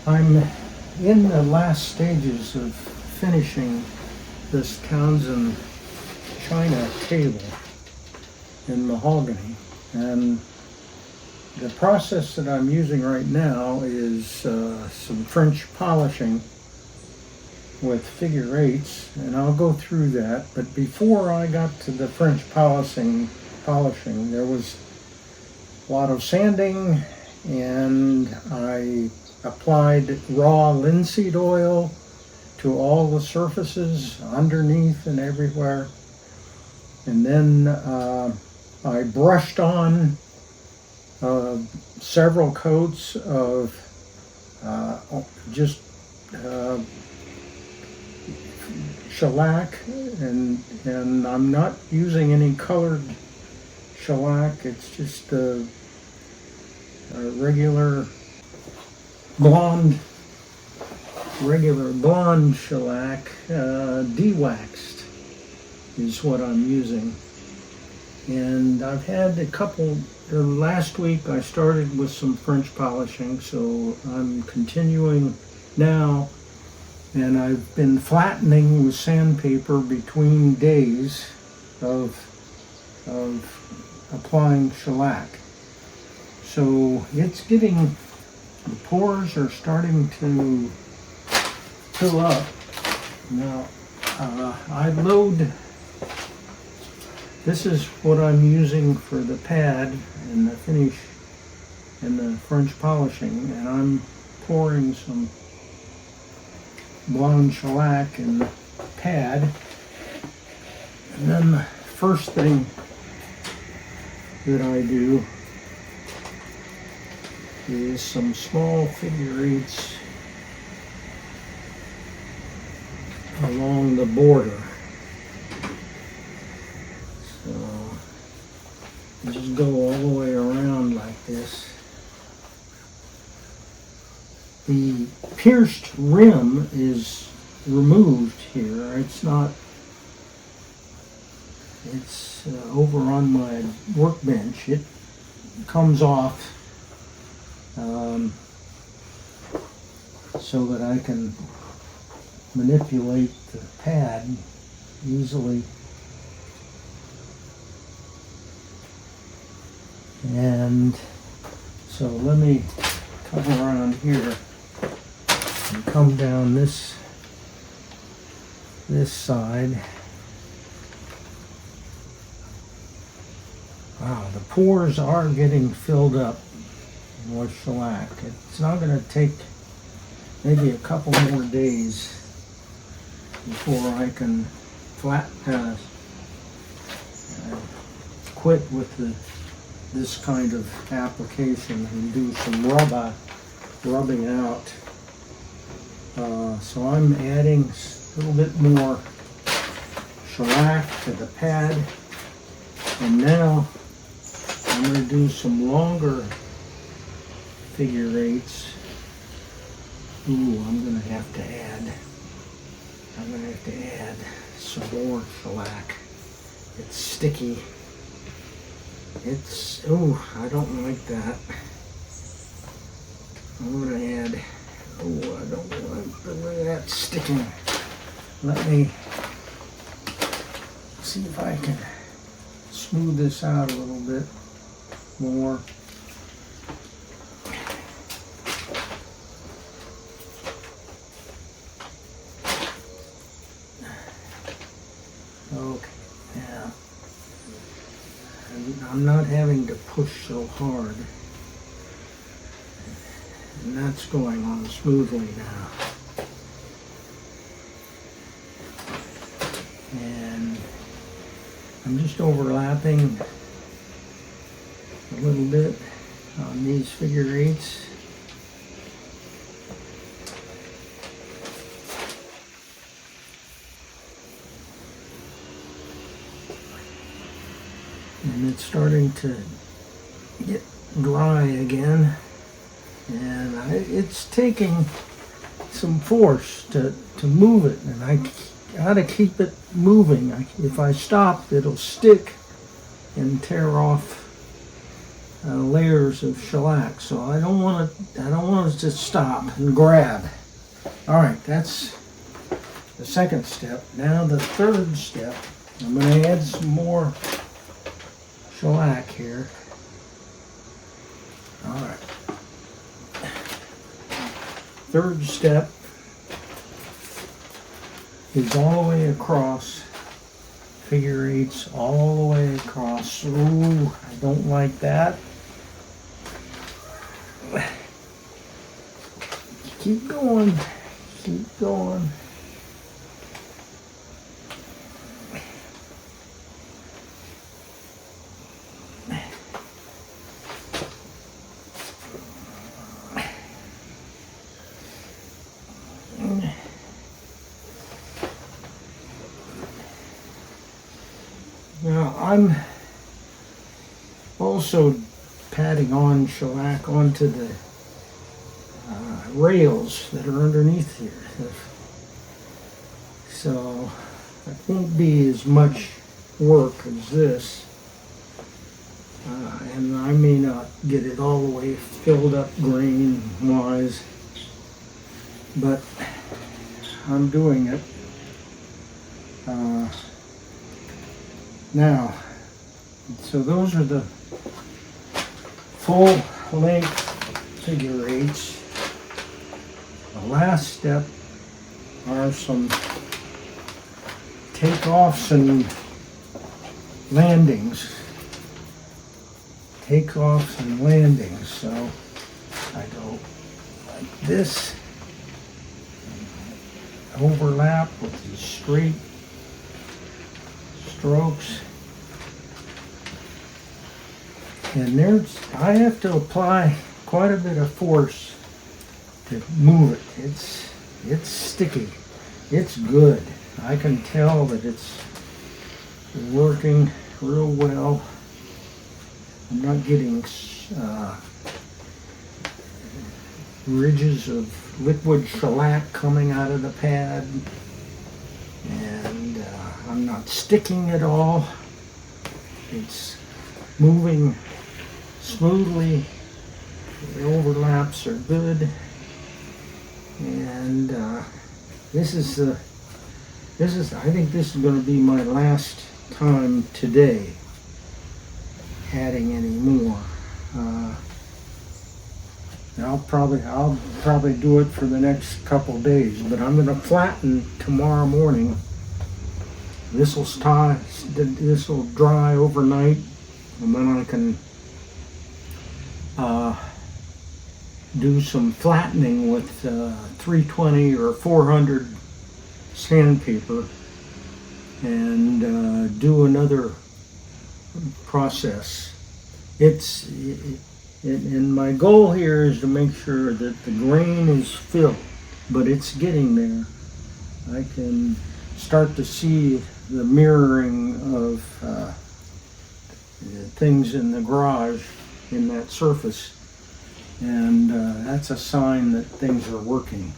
I'm in the last stages of finishing this Townsend China table in mahogany, and the process that I'm using right now is some French polishing with figure eights, and I'll go through that. But before I got to the French polishing, there was a lot of sanding, and I applied raw linseed oil to all the surfaces underneath and everywhere. And then I brushed on several coats of just shellac, and I'm not using any colored shellac. It's just a regular blonde shellac, dewaxed is what I'm using. And I've had a couple, last week I started with some French polishing, so I'm continuing now, and I've been flattening with sandpaper between days of applying shellac. So it's getting, the pores are starting to fill up. Now I load, this is what I'm using for the pad and the finish and the French polishing, and I'm pouring some blonde shellac in the pad. And then the first thing that I do is some small figure eights along the border. So just go all the way around like this. The pierced rim is removed here. It's not, it's over on my workbench. It comes off so that I can manipulate the pad easily. And so let me come around here and come down this side. Wow, the pores are getting filled up with shellac. It's not going to take maybe a couple more days before I can quit with this kind of application and do some rubbing out. So I'm adding a little bit more shellac to the pad, and now I'm going to do some longer figure eights. Ooh, I'm going to have to add some more shellac. It's sticky. It's, oh, I don't like that. I'm going to add, oh, I don't like the way that's sticking. Let me see if I can smooth this out a little bit more. Okay, now I'm not having to push so hard, and that's going on smoothly now. And I'm just overlapping a little bit on these figure eights. And it's starting to get dry again, and it's taking some force to move it, and I gotta keep it moving. If I stop, it'll stick and tear off layers of shellac. So I don't want it to stop and grab. All right, that's the second step. Now the third step, I'm going to add some more shellac here. All right. Third step is all the way across, figure eights all the way across. Ooh, I don't like that. Keep going, keep going. Now I'm also patting on shellac onto the rails that are underneath here. So it won't be as much work as this. And I may not get it all the way filled up grain wise, but I'm doing it. Now, so those are the full length figure eights. The last step are some takeoffs and landings. Takeoffs and landings. So I go like this, overlap with these straight strokes, and I have to apply quite a bit of force to move it. It's sticky. It's good. I can tell that it's working real well. I'm not getting ridges of liquid shellac coming out of the pad, and I'm not sticking at all. It's moving smoothly. The overlaps are good, and I think this is going to be my last time today adding any more. I'll probably do it for the next couple days, but I'm going to flatten tomorrow morning. This will dry overnight, and then I can do some flattening with 320 or 400 sandpaper, and do another process. And my goal here is to make sure that the grain is filled, but it's getting there. I can start to see the mirroring of things in the garage in that surface, and that's a sign that things are working.